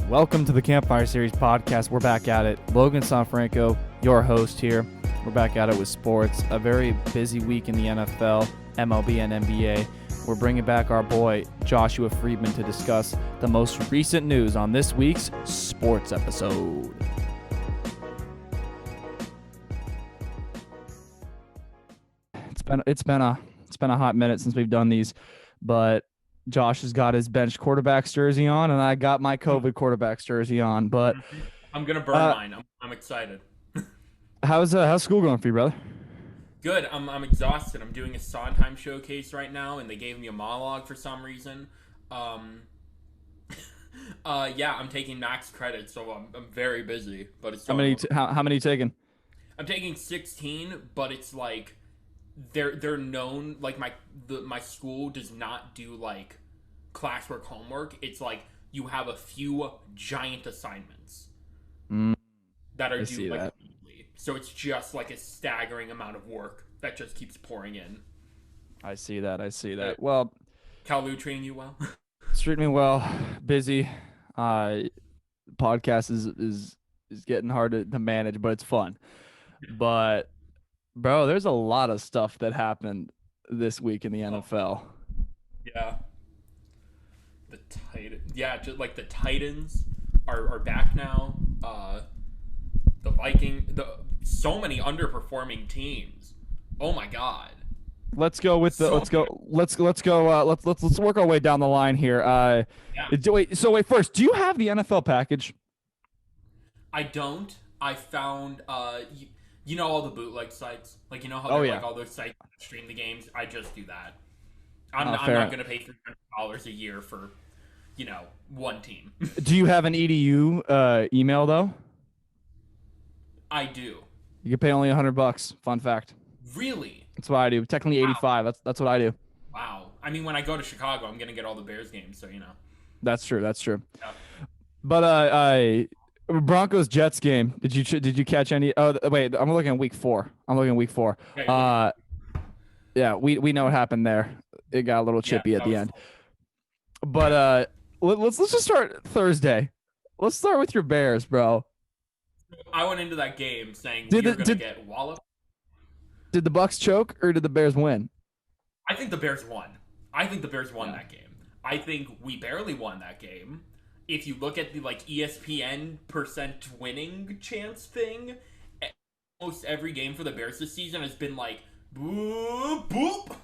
Welcome to the Campfire Series podcast. We're back at it. Logan Soforenko, your host here. We're back at it with sports. A very busy week in the NFL, MLB, and NBA. We're bringing back our boy Joshua Friedman to discuss the most recent news on this week's sports episode. It's been a hot minute since we've done these, but Josh has got his bench quarterback's jersey on, and I got my COVID quarterback's jersey on. But I'm gonna burn mine. I'm excited. How's school going for you, brother? Good. I'm exhausted. I'm doing a Sondheim showcase right now, and they gave me a monologue for some reason. Yeah, I'm taking max credit, so I'm very busy. But it's how many are you taking? I'm taking 16, but it's like they're known, like my school does not do like classwork homework. It's like you have a few giant assignments that are due like weekly. So it's just like a staggering amount of work that just keeps pouring in. I see that. Well, Kalu treating you well? It's treating me well. Busy. Podcast is getting hard to manage, but it's fun. But bro, there's a lot of stuff that happened this week in the NFL. Yeah. Just like the Titans are back now. The Vikings, so many underperforming teams. Oh my god. Let's go with the let's work our way down the line here. Wait, first, do you have the NFL package? I don't. I found you know all the bootleg sites? Like, you know how like all those sites stream the games? I just do that. I'm not going to pay $300 a year for, one team. Do you have an EDU email, though? I do. You can pay only $100. Fun fact. Really? That's what I do. Technically 85. That's what I do. Wow. I mean, when I go to Chicago, I'm going to get all the Bears games, so, That's true. Yeah. But Broncos Jets game. Did you catch any? Oh wait, I'm looking at week 4. Okay. Yeah, we know what happened there. It got a little chippy at the end. But let's just start Thursday. Let's start with your Bears, bro. I went into that game saying we're gonna get walloped. Did the Bucs choke or did the Bears win? I think the Bears won. That game. I think we barely won that game. If you look at the ESPN percent winning chance thing, almost every game for the Bears this season has been like boop boop.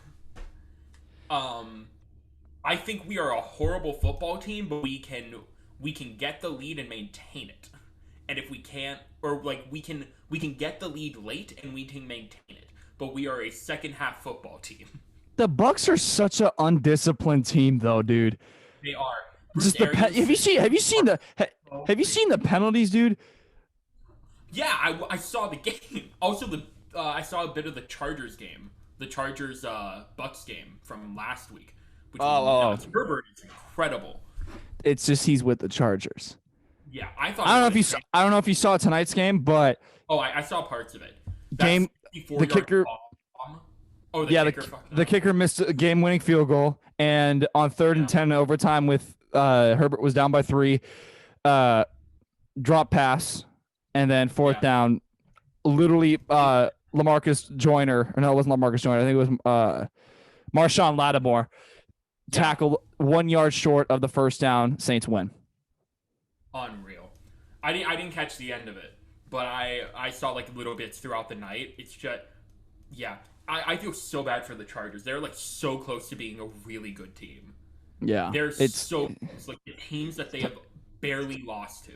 I think we are a horrible football team, but we can get the lead and maintain it. And if we can't, or we can get the lead late and we can maintain it. But we are a second half football team. The Bucs are such an undisciplined team, though, dude. They are. Just have you seen the penalties, dude? Yeah, I saw the game. Also, I saw a bit of the Chargers game, the Chargers Bucs game from last week. Herbert is incredible. It's just he's with the Chargers. Yeah, I don't know if you saw tonight's game, but I saw parts of it. The kicker. The kicker missed a game-winning field goal, and on 3rd and 10 overtime with Herbert was down by 3, drop pass, and then 4th down, literally Lamarcus Joyner, or no, it wasn't Lamarcus Joyner, I think it was Marshawn Lattimore, tackled 1 yard short of the first down. Saints win. Unreal. I didn't catch the end of it, but I saw little bits throughout the night. It's just, yeah. I feel so bad for the Chargers. They're so close to being a really good team. Yeah. It's so close. The teams that they have barely lost to.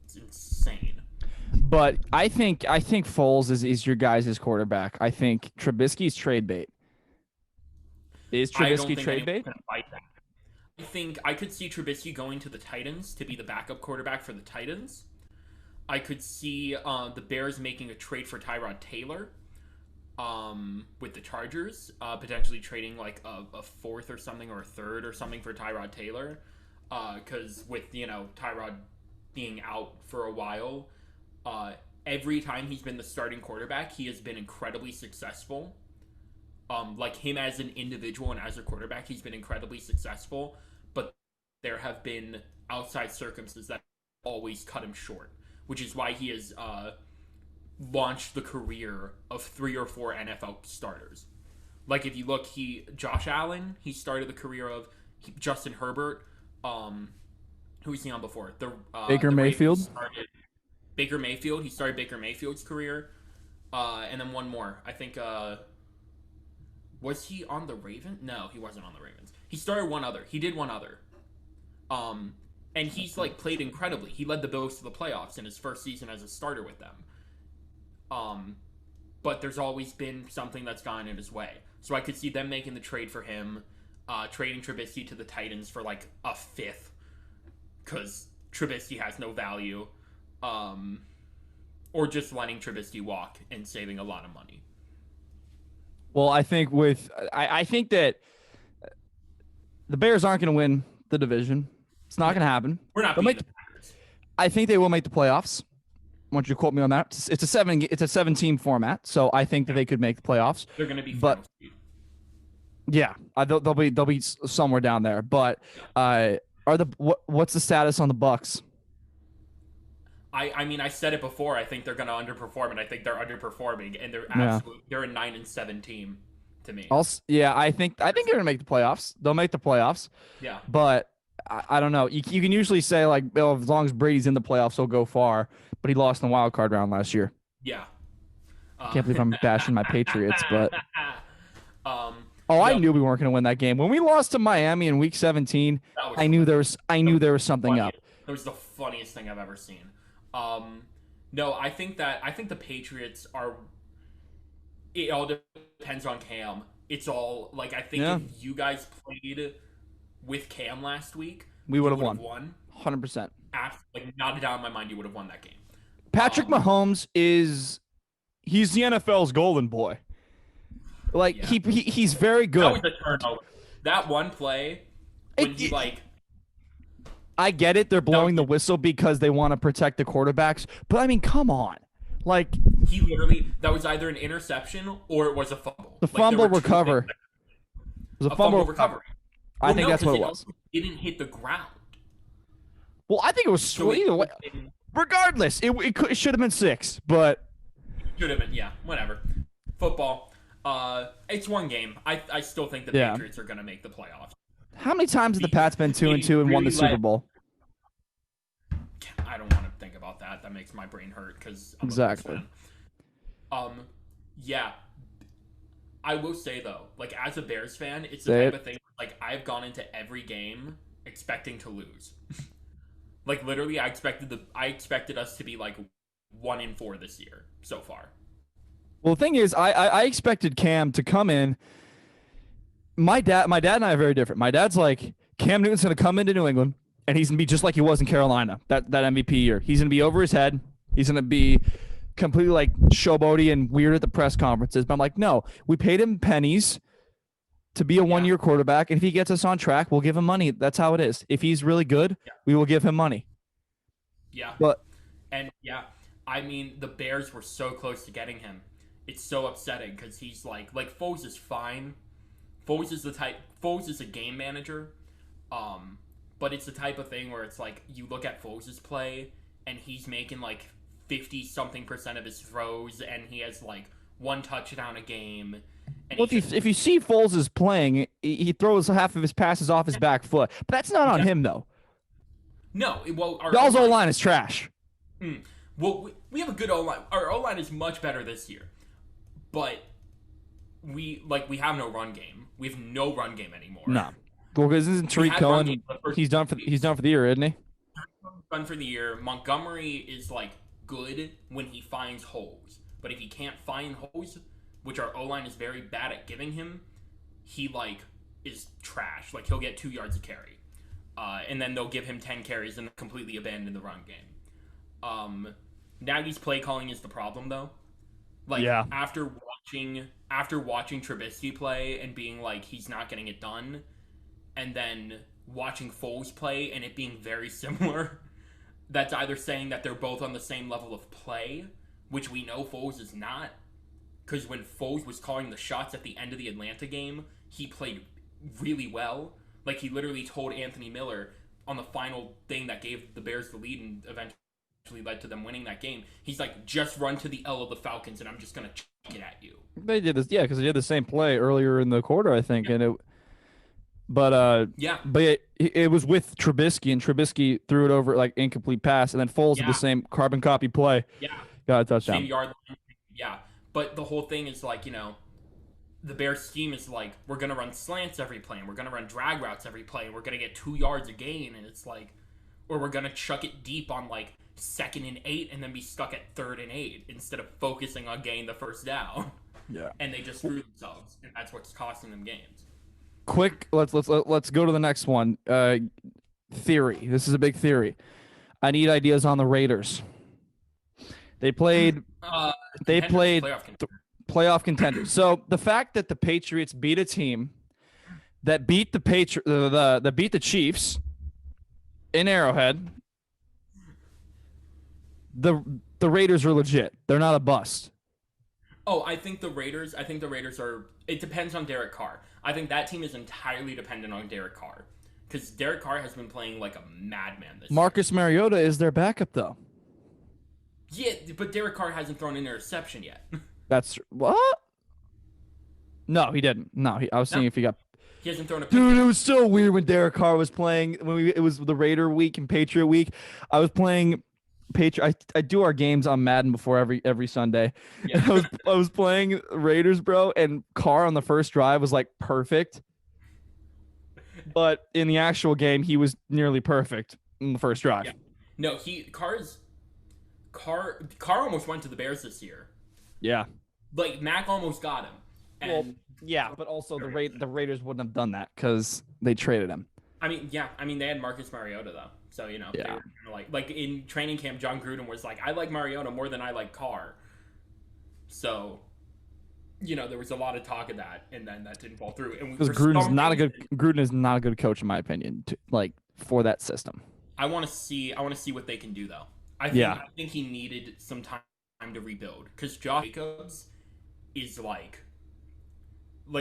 It's insane. But I think Foles is your guys' quarterback. I think Trubisky's trade bait. Is Trubisky trade bait? I think I could see Trubisky going to the Titans to be the backup quarterback for the Titans. I could see the Bears making a trade for Tyrod Taylor. With the Chargers, potentially trading a 4th or something, or a 3rd or something for Tyrod Taylor, because with Tyrod being out for a while, every time he's been the starting quarterback, he has been incredibly successful. Him as an individual and as a quarterback, he's been incredibly successful. But there have been outside circumstances that always cut him short, which is why he has launched the career of 3 or 4 NFL starters. Like if you look, Josh Allen, he started the career of Justin Herbert. Who was he on before? Baker Mayfield. Baker Mayfield. He started Baker Mayfield's career, and then one more. I think. Was he on the Ravens? No, he wasn't on the Ravens. He started one other. He did one other. And he's like played incredibly. He led the Bills to the playoffs in his first season as a starter with them. But there's always been something that's gone in his way. So I could see them making the trade for him, trading Trubisky to the Titans for like a 5th, because Trubisky has no value, or just letting Trubisky walk and saving a lot of money. Well, I think I think that the Bears aren't going to win the division. It's not going to happen. We're not beating the Packers. I think they will make the playoffs. I want you to quote me on that. It's a 7-team format, so I think that they could make the playoffs. They're going to be, but yeah, they'll be somewhere down there. But what's the status on the Bucs? I mean, I said it before. I think they're going to underperform, and I think they're underperforming, and they're they're a 9-7 team to me. I think they're going to make the playoffs. They'll make the playoffs. Yeah, but I don't know. You can usually say like, well, as long as Brady's in the playoffs, he'll go far. But he lost in the wild card round last year. Yeah. Can't believe I'm bashing my Patriots, but I knew we weren't going to win that game when we lost to Miami in Week 17. I knew there was something up. It was the funniest thing I've ever seen. No, I think the Patriots are. It all depends on Cam. It's all like I think if you guys played with Cam last week, we would have won 100%. Like not a doubt in my mind, you would have won that game. Patrick Mahomes he's the NFL's golden boy. Like he's very good. That was a turnover. That one play when I get it. They're blowing the whistle because they want to protect the quarterbacks. But I mean, come on. Like he literally, that was either an interception or it was a fumble. The fumble recovery. It was a fumble recovery. I think that's what it was. It didn't hit the ground. Well, I think it was sweet. Either way. Regardless, it should have been 6, but should have been, whatever. Football. It's one game. I still think the Patriots are going to make the playoffs. How many times have the Pats been 2-2 and won the Super Bowl? I don't want to think about that. That makes my brain hurt because exactly. Yeah. I will say though, like as a Bears fan, it's the type of thing like I've gone into every game expecting to lose. Like literally, I expected us to be like 1-4 this year so far. Well, the thing is, I expected Cam to come in. My dad and I are very different. My dad's like, Cam Newton's going to come into New England, and he's going to be just like he was in Carolina, that MVP year. He's going to be over his head. He's going to be completely like showboaty and weird at the press conferences. But I'm like, no, we paid him pennies to be a one-year quarterback, and if he gets us on track, we'll give him money. That's how it is. If he's really good, we will give him money. Yeah. I mean, the Bears were so close to getting him. It's so upsetting because he's like Foles is fine. Foles is a game manager. But it's the type of thing where it's like you look at Foles' play and he's making like 50-something% of his throws and he has like 1 touchdown a game. And well, if you see Foles is playing, he throws half of his passes off his back foot. But that's not on him, though. No. Well, y'all's O-line is trash. Well, we have a good O-line. Our O-line is much better this year. But we have no run game. We have no run game anymore. No. Well, because isn't Tariq Cohen, he's done for the year, isn't he? Done for the year. Montgomery is like good when he finds holes. But if he can't find holes, which our O-line is very bad at giving him, he like is trash. Like he'll get 2 yards of carry. And then they'll give him 10 carries and completely abandon the run game. Nagy's play calling is the problem though. Like after watching Trubisky play and being like he's not getting it done, and then watching Foles play and it being very similar, that's either saying that they're both on the same level of play, which we know Foles is not. Because when Foles was calling the shots at the end of the Atlanta game, he played really well. Like, he literally told Anthony Miller, on the final thing that gave the Bears the lead and eventually led to them winning that game. He's like, just run to the L of the Falcons, and I'm just gonna chuck it at you. They did this, yeah, because they did the same play earlier in the quarter, I think, Yeah. and but Yeah. it was with Trubisky, and Trubisky threw it over like incomplete pass, and then Foles did the Yeah. same carbon copy play, Yeah. got a Same touchdown. yard line. Yeah. But the whole thing is like, the Bears scheme is like, we're gonna run slants every play, and we're gonna run drag routes every play, and we're gonna get 2 yards a gain, and it's like, or we're gonna chuck it deep on like 2nd and 8, and then be stuck at 3rd and 8 instead of focusing on getting the first down. Yeah. And they just screw themselves, and that's what's costing them games. Quick, let's go to the next one. Theory. This is a big theory. I need ideas on the Raiders. They played They Contenders, played playoff contenders. playoff contenders. So the fact that the Patriots beat a team that beat that beat the Chiefs in Arrowhead, the Raiders are legit. They're not a bust. Oh, I think the Raiders are. It depends on Derek Carr. I think that team is entirely dependent on Derek Carr, because Derek Carr has been playing like a madman this Marcus Mariota is their backup, though. year. Yeah, but Derek Carr hasn't thrown an interception yet. That's what? No, he didn't. No, I was seeing if he got. He hasn't thrown a pick Dude, yet. it was so weird when Derek Carr was playing. It was the Raider week and Patriot week. I was playing Patriot. I do our games on Madden before every Sunday. Yeah. And I was playing Raiders, bro, and Carr on the first drive was like perfect. But in the actual game, he was nearly perfect in the first drive. Yeah. No, Carr almost went to the Bears this year. Yeah. Like, Mac almost got him. And Well, yeah, but also the Raiders wouldn't have done that because they traded him. I mean, they had Marcus Mariota though. So, they Yeah. were kinda like in training camp, John Gruden was like, I like Mariota more than I like Carr. So, there was a lot of talk of that, and then that didn't fall through. And Because Gruden is not a good coach in my opinion, for that system. I want to see what they can do though. I think he needed some time to rebuild, because Josh Jacobs is like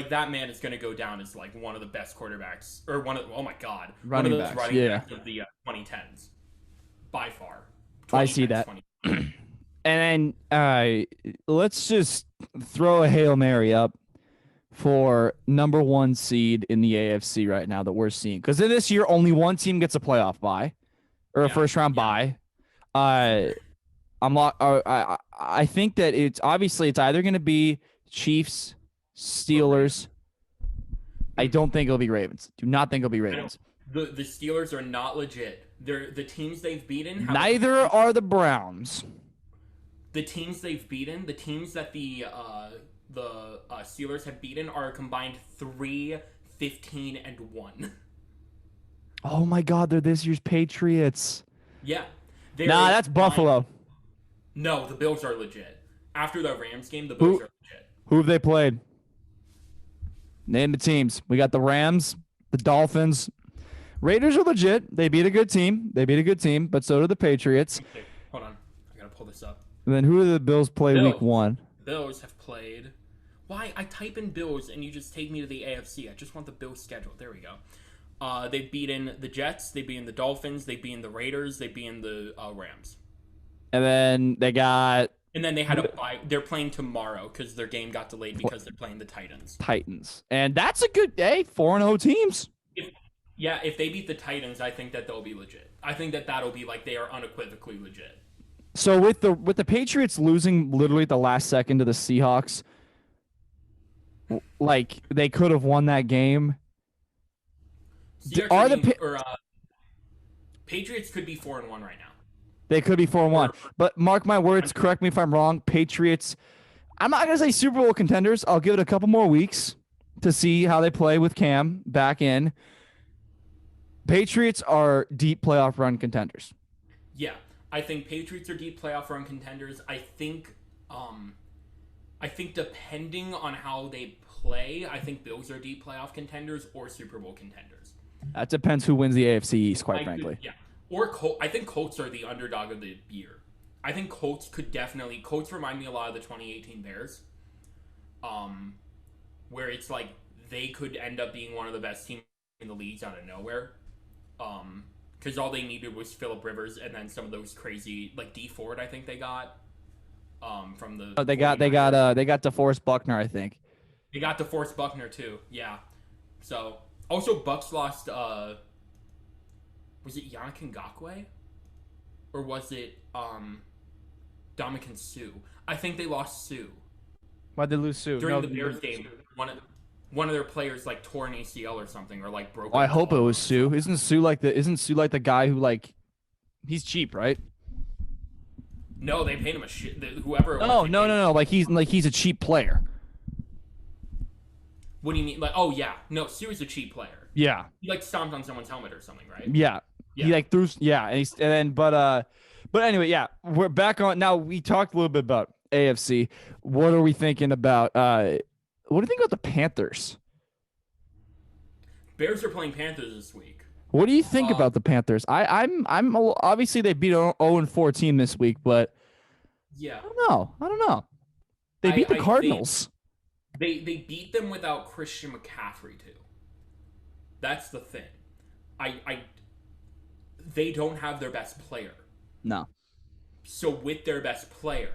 that man is going to go down as like one of the best quarterbacks, or one of those running backs of the 2010s by far. I see 2010s, that. 2010s. And then let's just throw a Hail Mary up for number 1 seed in the AFC right now that we're seeing. Because in this year, only one team gets a playoff bye or a first round bye. I think that it's either going to be Chiefs, Steelers. I don't think it'll be Ravens. Do not think it'll be Ravens. The Steelers are not legit. They're the teams they've beaten. Neither are the Browns. The teams they've beaten, the teams that the Steelers have beaten, are a combined 3-15-1. Oh my God, they're this year's Patriots. Yeah. Nah, that's Buffalo. No, the Bills are legit. After the Rams game, the Bills are legit. Who have they played? Name the teams. We got the Rams, the Dolphins. Raiders are legit. They beat a good team. But so do the Patriots. Okay, hold on. I gotta pull this up. And then who do the Bills play week 1? Bills have played. Why? I type in Bills and you just take me to the AFC. I just want the Bills schedule. There we go. They've beaten the Jets. They've beaten the Dolphins. They've beaten the Raiders. They've beaten the Rams. And then they got... And then they had a bye. They're playing tomorrow because their game got delayed because they're playing the Titans. And that's a good day. 4-0 teams. If they beat the Titans, I think that they'll be legit. I think that that'll be like they are unequivocally legit. So with the Patriots losing literally at the last second to the Seahawks, like they could have won that game. Patriots could be 4-1 right now. They could be 4-1. But mark my words, correct me if I'm wrong, Patriots, I'm not going to say Super Bowl contenders. I'll give it a couple more weeks to see how they play with Cam back in. Patriots are deep playoff run contenders. Yeah, I think Patriots are deep playoff run contenders. I think depending on how they play, I think Bills are deep playoff contenders or Super Bowl contenders. That depends who wins the AFC East, quite frankly. Yeah. Or I think Colts are the underdog of the year. I think Colts remind me a lot of the 2018 Bears. Where it's like they could end up being one of the best teams in the leagues out of nowhere. because all they needed was Phillip Rivers and then some of those crazy like D Ford I think they got from the They got 49ers. DeForest Buckner, I think. They got DeForest Buckner too. Yeah. So also Bucks lost. Was it Yannick Ngakoue? Or was it Dominican Sue? I think they lost Sue. Why'd they lose Sue? During the Bears game, one of their players like tore an ACL or something, or like broke. I hope it was Sue. Isn't Sue like the guy who like he's cheap, right? No, they paid him a shit. Whoever. No. Like he's a cheap player. What do you mean? Like, oh yeah, no, Sue is a cheap player. Yeah. He like stomped on someone's helmet or something, right? Yeah. He like threw but anyway, yeah, we're back on now. We talked a little bit about AFC. What are we thinking about? What do you think about the Panthers? Bears are playing Panthers this week. What do you think about the Panthers? I'm obviously they beat an 0-4 team this week, but yeah, I don't know. They beat the Cardinals. They beat them without Christian McCaffrey too. That's the thing. They don't have their best player. No. So with their best player,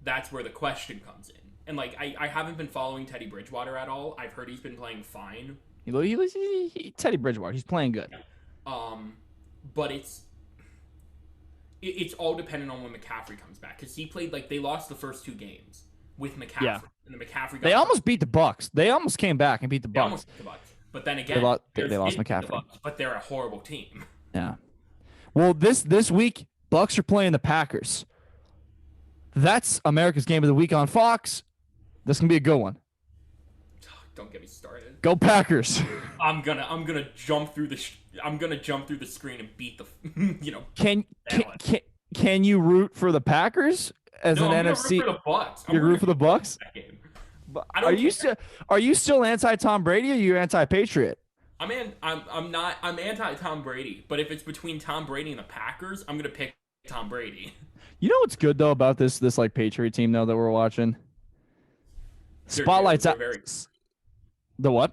that's where the question comes in. And like I haven't been following Teddy Bridgewater at all. I've heard he's been playing fine. Teddy Bridgewater, he's playing good. Yeah. But it's all dependent on when McCaffrey comes back, because he played like they lost the first 2 games with McCaffrey, and the McCaffrey. They almost beat the Bucks. They almost came back and beat the Bucks. But then again, they lost McCaffrey. Bucks, but they're a horrible team. Yeah. Well, this week, Bucks are playing the Packers. That's America's Game of the Week on Fox. This can be a good one. Don't get me started. Go Packers. I'm gonna jump through the screen and beat the Can you root for the Packers as an NFC? Root for the Bucks. You root for the Bucks? Are you still anti Tom Brady or are you anti Patriot? I'm anti Tom Brady, but if it's between Tom Brady and the Packers, I'm gonna pick Tom Brady. You know what's good though about this like Patriot team though that we're watching? Spotlight's out. The what?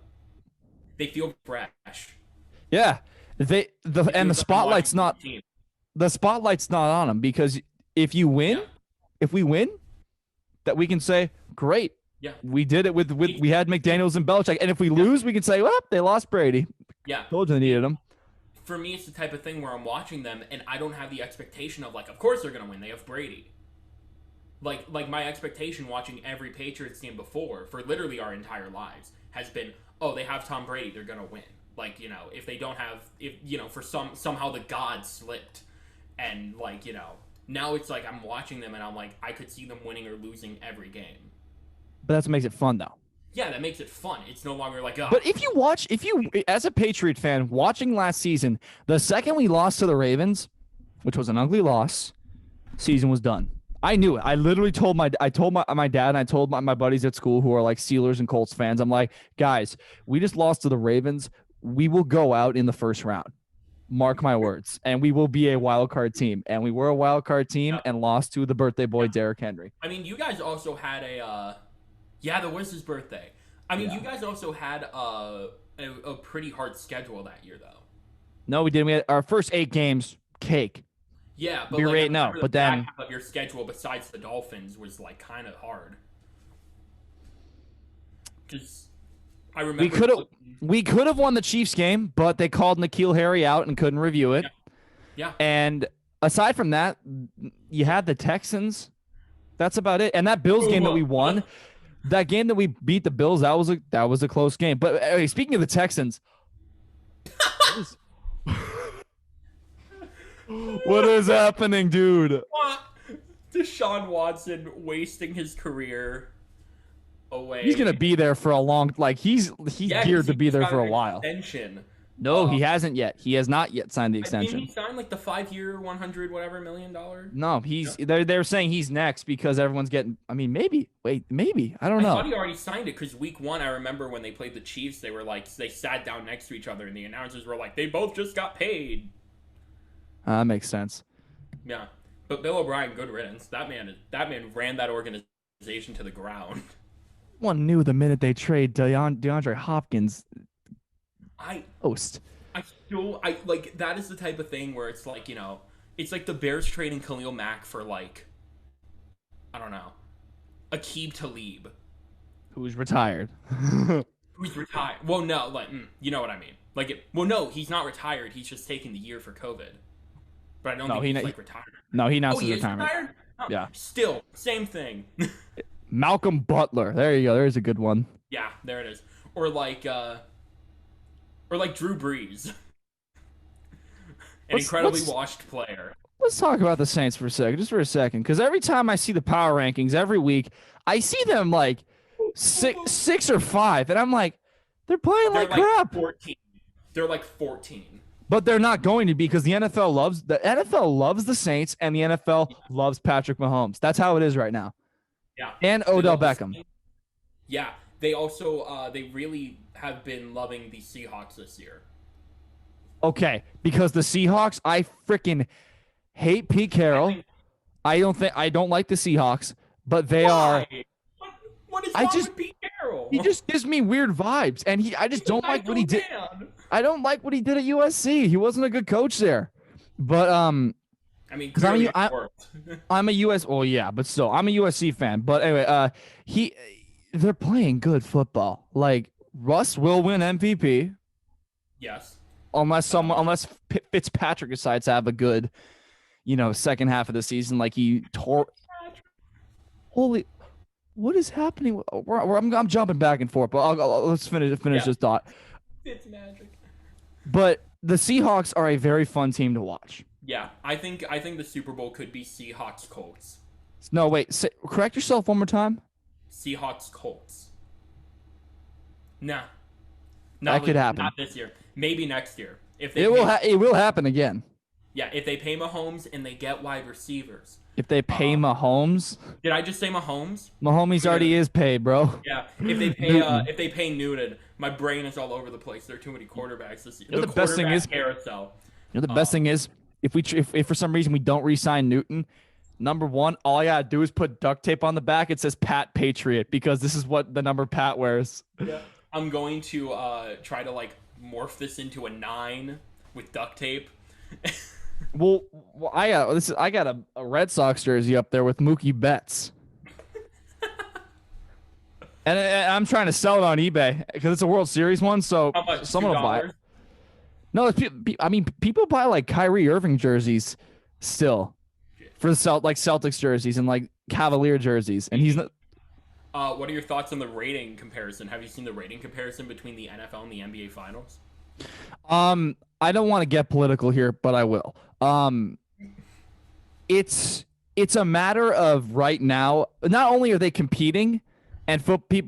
They feel fresh. Yeah, the spotlight's not. The spotlight's not on them, because if we win, that we can say great. Yeah, we did it with we had McDaniels and Belichick, and if we lose, we can say, well, they lost Brady. Yeah, told you they needed him. For me, it's the type of thing where I'm watching them and I don't have the expectation of like, of course they're gonna win. They have Brady. Like my expectation watching every Patriots game before for literally our entire lives has been, oh, they have Tom Brady, they're gonna win. Like, you know, if they don't have, for somehow the gods slipped, and like, now it's like I'm watching them and I'm like, I could see them winning or losing every game. But that's what makes it fun, though. Yeah, that makes it fun. It's no longer like, But if you, as a Patriot fan, watching last season, the second we lost to the Ravens, which was an ugly loss, season was done. I knew it. I literally told my dad, and I told my buddies at school who are like Steelers and Colts fans. I'm like, guys, we just lost to the Ravens. We will go out in the first round. Mark my words. And we will be a wild card team. And we were a wild card team and lost to the birthday boy, Derrick Henry. I mean, you guys also had that was his birthday. I mean, you guys also had a pretty hard schedule that year, though. No, we didn't. We had our first 8 games, cake. Yeah, but we were 8-0, but then of your schedule besides the Dolphins was like kind of hard. Because I remember we could have won the Chiefs game, but they called N'Keal Harry out and couldn't review it. Yeah. And aside from that, you had the Texans. That's about it. And that Bills game that we won, that game that we beat the Bills, that was a close game. But anyway, speaking of the Texans, what is happening, dude? Deshaun Watson wasting his career away. He's gonna be there for a long. Like he's geared to be there for a while. Extension. No, he hasn't yet. He has not yet signed the extension. Didn't he sign like the 5-year, $100 million? No, they're saying he's next because everyone's getting. I mean, maybe. Wait, maybe. I don't know. I thought he already signed it because week 1, I remember when they played the Chiefs, they were like they sat down next to each other and the announcers were like, they both just got paid. That makes sense. Yeah, but Bill O'Brien, good riddance. That man ran that organization to the ground. One knew the minute they trade DeAndre Hopkins. I I like that is the type of thing where it's like, it's like the Bears trading Khalil Mack for like, I don't know, Aqib Talib, Who's retired? who's retired. Well, no, like, you know what I mean. Like, well, no, he's not retired. He's just taking the year for COVID. But I don't No, think he's like retired. no, he Oh, announced his he is retirement. retired? Oh, Yeah. still, same thing. Malcolm Butler. There you go. There's a good one. Yeah, there it is. Or like Drew Brees, an incredibly washed player. Let's talk about the Saints for a second, just for a second, because every time I see the power rankings every week, I see them like six or five, and I'm like, they're playing like crap. 14. They're like 14. But they're not going to be because the NFL loves the Saints, and the NFL loves Patrick Mahomes. That's how it is right now. Yeah. And Odell Beckham. Yeah. They also they really have been loving the Seahawks this year. Okay, because the Seahawks, I freaking hate Pete Carroll. I don't like the Seahawks, but they Why? are. What is wrong with Pete Carroll? He just gives me weird vibes, and I just don't like what he did. I don't like what he did at USC. He wasn't a good coach there. But I mean, because I'm a US. Well, yeah, but still, I'm a USC fan. But anyway, they're playing good football. Like Russ will win MVP. Yes. Unless Fitzpatrick decides to have a good, second half of the season, like he tore. Holy, what is happening? I'm jumping back and forth, but let's finish this thought. Fitzmagic. But the Seahawks are a very fun team to watch. Yeah, I think the Super Bowl could be Seahawks Colts. No, wait. Correct yourself one more time. Seahawks Colts. Nah. That could happen. Not this year. Maybe next year. It will happen again. Yeah, if they pay Mahomes and they get wide receivers. If they pay Mahomes. Did I just say Mahomes? Mahomes already is paid, bro. Yeah. If they pay Newton, my brain is all over the place. There are too many quarterbacks this year. The best thing is carousel. The best thing is if for some reason we don't re-sign Newton, number one, all I gotta do is put duct tape on the back. It says Pat Patriot because this is what the number Pat wears. Yeah. I'm going to try to like morph this into a 9 with duct tape. Well, I got a Red Sox jersey up there with Mookie Betts, and I'm trying to sell it on eBay because it's a World Series one, so someone will buy it. No, I mean people buy like Kyrie Irving jerseys still for the Celtics jerseys and like Cavalier jerseys, and he's not. What are your thoughts on the rating comparison? Have you seen the rating comparison between the NFL and the NBA Finals? I don't want to get political here, but I will. It's a matter of right now. Not only are they competing, and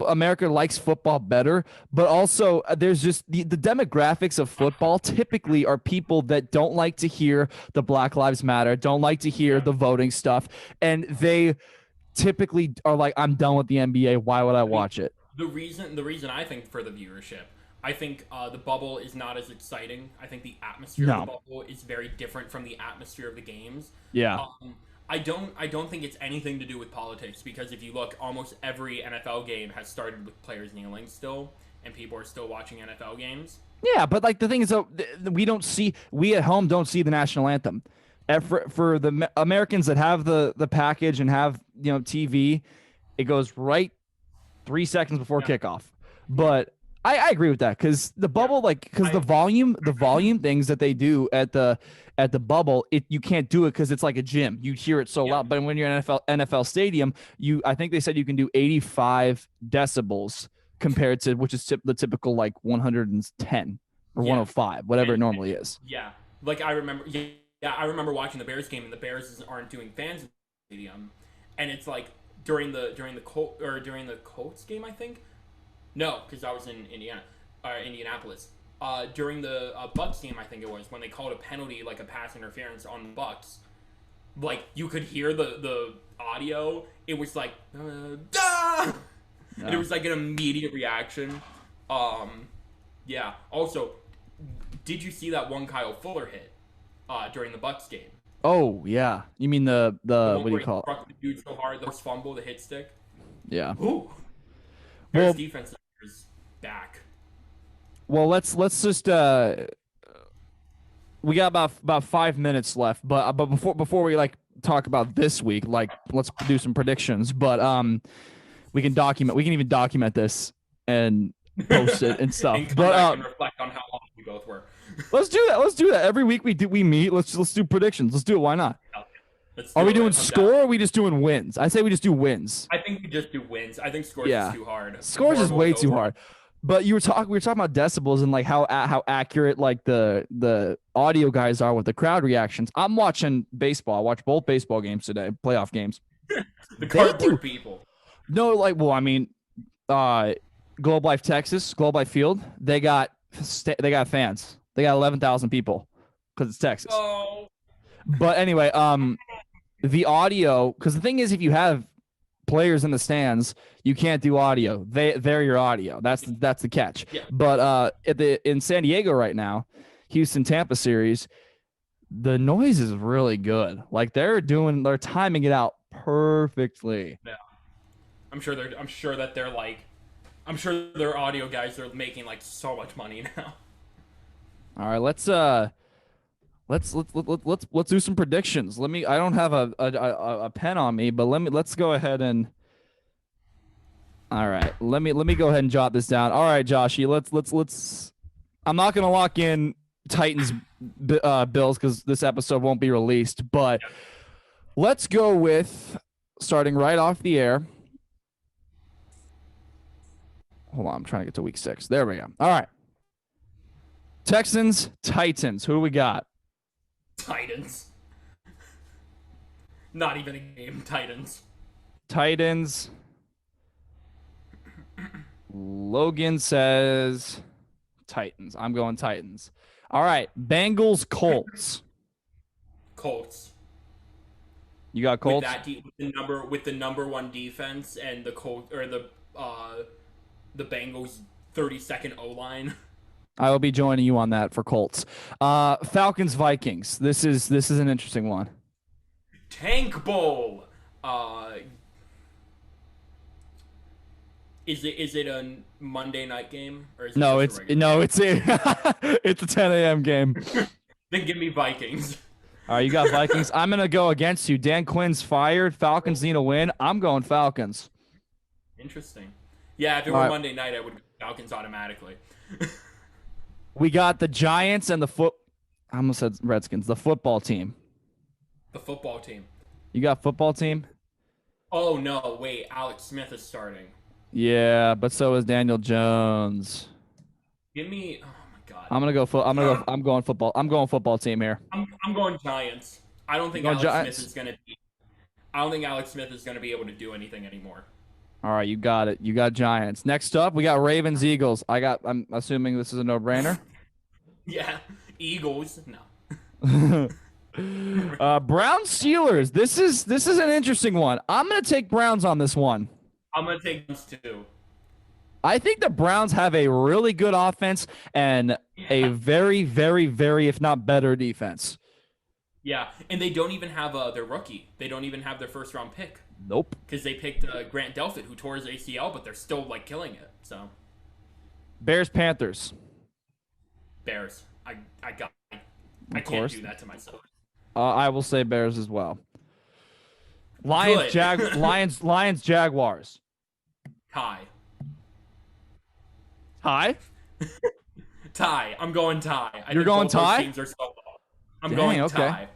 America likes football better, but also there's just the demographics of football typically are people that don't like to hear the Black Lives Matter, don't like to hear the voting stuff, and they typically are like, I'm done with the NBA. Why would I watch it? The reason I think for the viewership, I think the bubble is not as exciting. I think the atmosphere of the bubble is very different from the atmosphere of the games. Yeah. I don't think it's anything to do with politics because if you look, almost every NFL game has started with players kneeling still, and people are still watching NFL games. Yeah, but like the thing is, we at home don't see the national anthem. For the Americans that have the package and have TV, it goes right 3 seconds before kickoff. But I agree with that because the bubble, the volume things that they do at the bubble, you can't do it because it's like a gym. You hear it so loud. But when you're in an NFL stadium, I think they said you can do 85 decibels compared to which is the typical like 110 or 105, whatever it normally is. Yeah, like I remember. Yeah, I remember watching the Bears game, and the Bears aren't doing fans in the stadium, and it's like during the Colts game, I think. No, because I was in Indianapolis. During the Bucks game, I think it was when they called a penalty, like a pass interference on the Bucks. Like you could hear the audio. It was like, Dah! And it was like an immediate reaction. Yeah. Also, did you see that one Kyle Fuller hit? During the Bucks game. Oh yeah, you mean the what do you call it? Struck the dude so hard, the fumble, the hit stick. Yeah. Ooh. Bears defense is back. Well, let's just we got about 5 minutes left, but before we like talk about this week, like let's do some predictions. But we can even document this and post it and stuff. And come But back and reflect on how long we both were. let's do that. Let's do that every week. We meet. Let's do predictions. Let's do it. Why not? Are we doing score or are we just doing wins? I say we just do wins. I think we just do wins. I think scores is too hard. Scores is way too hard. But we were talking about decibels and like how accurate like the audio guys are with the crowd reactions. I'm watching baseball. I watched both baseball games today, playoff games. The cardboard people. No, like, well, I mean, Globe Life Texas, Globe Life Field, they got fans. They got 11,000 people because it's Texas. Oh. But anyway, the audio, because the thing is, if you have players in the stands, you can't do audio. They're your audio. That's the catch. Yeah. But in San Diego right now, Houston Tampa series, the noise is really good. Like they're timing it out perfectly. Yeah. I'm sure their audio guys are making like so much money now. All right, let's do some predictions. I don't have a pen on me, but let's go ahead and. All right, let me go ahead and jot this down. All right, Joshy, let's. I'm not gonna lock in Titans Bills because this episode won't be released, but let's go with starting right off the air. Hold on, I'm trying to get to week 6. There we go. All right. Texans, Titans. Who do we got? Titans. Not even a game. Titans. Titans. Logan says Titans. I'm going Titans. All right. Bengals, Colts. Colts. You got Colts? With the number 1 defense and the Colts or the Bengals 32nd O-line. I will be joining you on that for Colts. Falcons, Vikings. This is an interesting one. Tank Bowl. Is it a Monday night game or is it it's a 10 a.m. game. Then give me Vikings. All right, you got Vikings. I'm gonna go against you. Dan Quinn's fired. Falcons need a win. I'm going Falcons. Interesting. Yeah, if it were Monday night, I would go Falcons automatically. We got the Giants and I almost said Redskins. The football team. The football team. You got football team? Oh no! Wait, Alex Smith is starting. Yeah, but so is Daniel Jones. Give me. Oh my god. I'm going football. I'm going football team here. I'm going Giants. I don't think Alex Smith is going to be able to do anything anymore. All right, you got it. You got Giants. Next up, we got Ravens, Eagles. I'm assuming this is a no-brainer. Yeah, Eagles. No. Browns, Steelers. This is an interesting one. I'm gonna take Browns on this one. I'm gonna take Browns too. I think the Browns have a really good offense and a very, very, very, if not better, defense. Yeah, and they don't even have their rookie. They don't even have their first-round pick. Nope. Because they picked Grant Delpit, who tore his ACL, but they're still like killing it. So. Bears, Panthers. Bears. I can't do that to myself. I will say Bears as well. Lions, Jaguars. Tie. Tie? Tie. I'm going tie. You're going tie? Teams are so low. I'm going tie.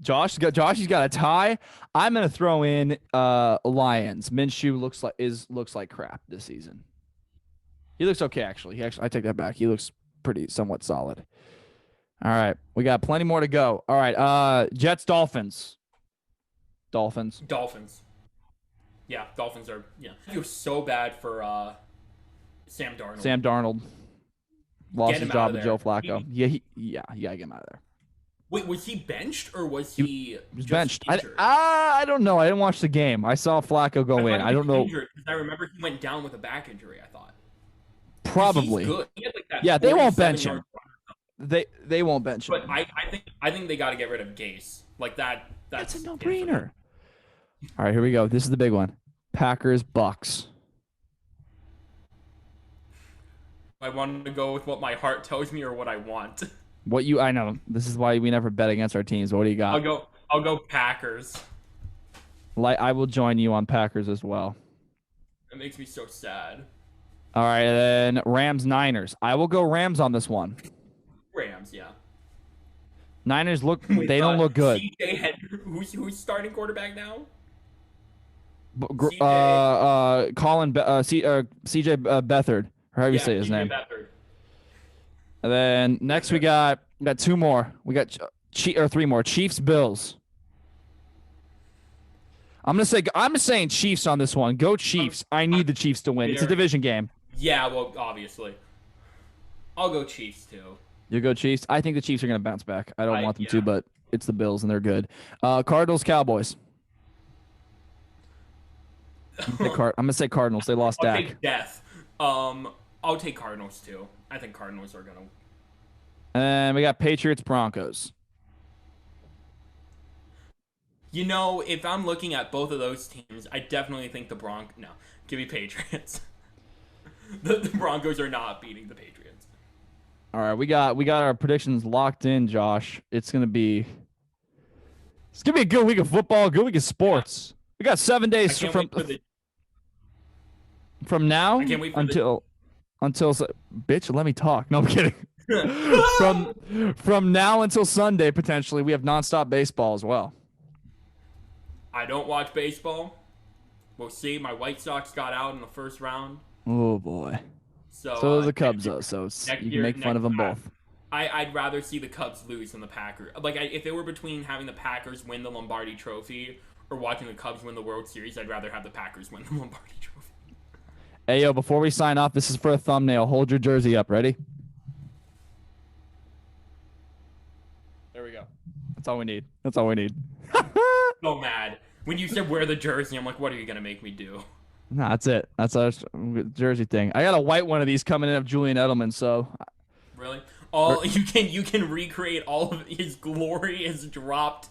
Josh's got a tie. I'm gonna throw in Lions. Minshew looks like crap this season. He looks okay actually. I take that back. He looks somewhat solid. All right, we got plenty more to go. All right, Jets, Dolphins. Dolphins. Yeah, Dolphins are. Yeah, I feel so bad for Sam Darnold. Sam Darnold lost his job to Joe Flacco. You gotta get him out of there. Wait, was he benched or was he just benched? Injured? I don't know. I didn't watch the game. I saw Flacco go in. I don't know. Because I remember he went down with a back injury. I thought. Probably. He's good. He had like that they won't bench him. They won't bench him. But I think they got to get rid of Gase. Like that. That's a no-brainer. All right, here we go. This is the big one. Packers, Bucks. I want to go with what my heart tells me or what I want. I know this is why we never bet against our teams. What do you got? I'll go Packers. I will join you on Packers as well. It makes me so sad. All right, then Rams Niners. I will go Rams on this one. Rams, yeah. Niners they don't look good. Who's starting quarterback now? CJ Beathard, or however you say his name. Beathard. And then next we got two more. We got three more. Chiefs Bills. I'm saying Chiefs on this one. Go Chiefs. I need the Chiefs to win. It's a division game. Yeah, well, obviously. I'll go Chiefs too. You go Chiefs. I think the Chiefs are going to bounce back. I don't want them to, but it's the Bills and they're good. Cardinals Cowboys. I'm gonna say Cardinals. They lost Dak. I'll take death. I'll take Cardinals too. I think Cardinals are gonna. And we got Patriots Broncos. You know, if I'm looking at both of those teams, I definitely think No, give me Patriots. the Broncos are not beating the Patriots. All right, we got our predictions locked in, Josh. It's gonna be a good week of football, a good week of sports. We got 7 days from now until bitch, let me talk. No, I'm kidding. from now until Sunday, potentially, we have nonstop baseball as well. I don't watch baseball. We'll see. My White Sox got out in the first round. Oh boy. So the Cubs though. So you can make fun of them both. I'd rather see the Cubs lose than the Packers. If it were between having the Packers win the Lombardi Trophy or watching the Cubs win the World Series, I'd rather have the Packers win the Lombardi Trophy. Hey, yo, before we sign off, this is for a thumbnail. Hold your jersey up. Ready? There we go. That's all we need. So mad. When you said wear the jersey, I'm like, what are you going to make me do? Nah, that's it. That's our jersey thing. I got a white one of these coming in of Julian Edelman, so. Really? You can recreate all of his glorious dropped,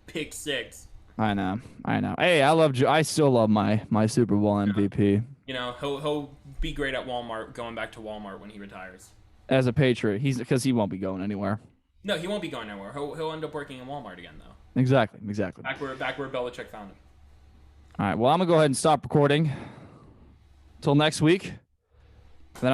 pick six. I know. Hey, I still love my Super Bowl MVP. He'll be great at Walmart, going back to Walmart when he retires. As a Patriot, because he won't be going anywhere. No, he won't be going anywhere. He'll end up working in Walmart again, though. Exactly. Back where Belichick found him. All right. Well, I'm gonna go ahead and stop recording. Till next week. Then